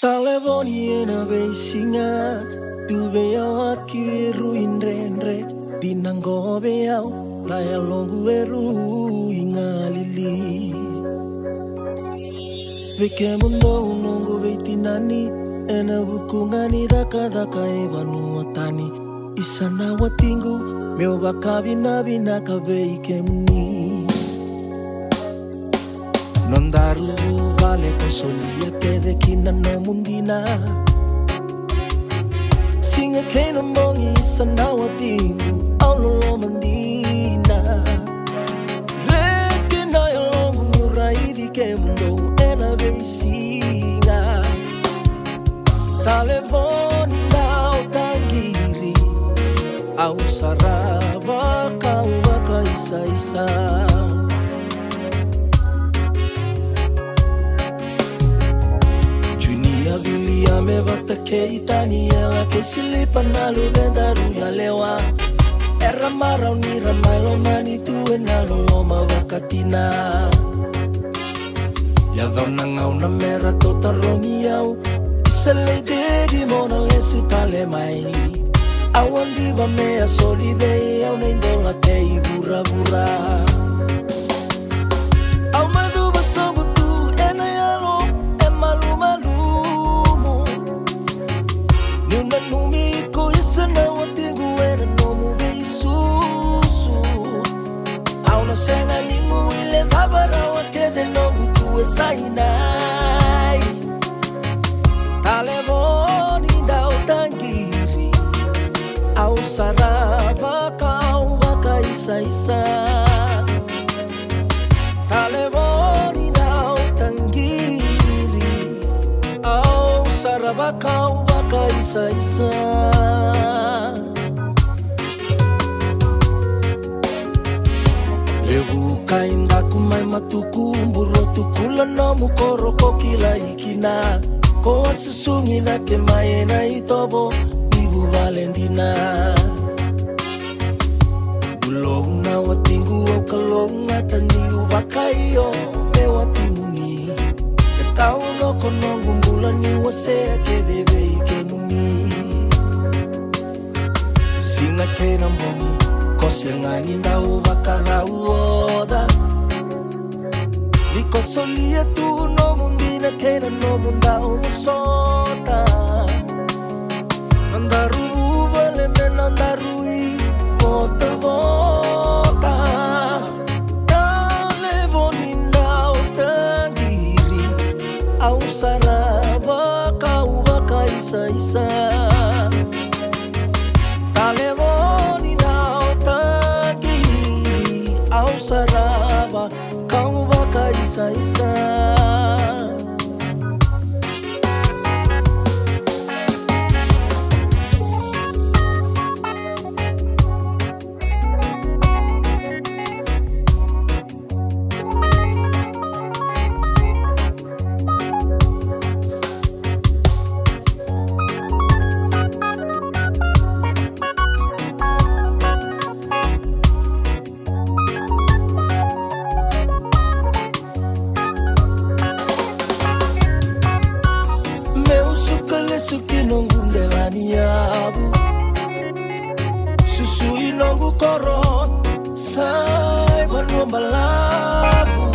Taleboni ena beisinga Tube yao aki ruindrendre Dinangobe yao Laya longu eru ingalili Veke mundo unongo veitinani Ena bukungani daka ebanu watani Isana watingu Meo bakabina bina kabeike muni Nondaru vale consolia que de kina no mundina Singa kena mongi sanawa tingu Aulolo mandina Reke na yalongu nyuraidi ke mundo ena beisinga Taleboni na utangiri Au saraba kau baka isa Bilia me bata keitani ela que silipa na lurendaru ya lewa Era marau ni ramailo mani tu enalo loma wakatina Ya dona ngau na mera tota rongi au Isale dedi mona lesu tale mai Awandi ba mea soli bei au neindola te ibura bura Au madu basambu tu ena yalo e malu Nuna numi ko isana watingu era nomu beisusu Au na senga ningu ile vabara wakede nogu tu esainai Taleboni da utangiri Au saraba kau baka isa Taleboni da utangiri Au saraba kau baka isa Lebu kainda kumai matuku mburo tukula no mukoro kokila ikina Ko asusungi da ke mai na itobo Ibu Valentina Bulong na watingu o kalong atani ubakayo me watimuni Kau no konongu mbulani wasea ke debe ike muni Singa kena mongi Kose ngani na ubakarau oda Niko solia tu no mundina kena no munda ubusota Nandaru vale me nandarui Vota vota Taleboni na utangiri Au saraba kau baka isa Taleboni na utangiri Au saraba kau baka isa Suki nongu ndelani yabu Susui nongu koro Sai banu malabu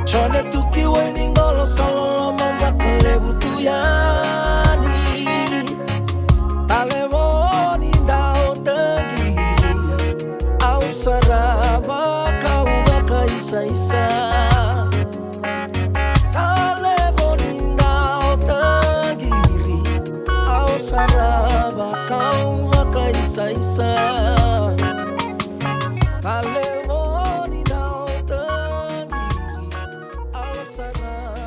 Chone tuki weni ngolo salolo manga kelebu tuyani Taleboni dao tagiri Au saraba kau baka isa Saraba kau baka isa Taleboni na utangiri Au saraba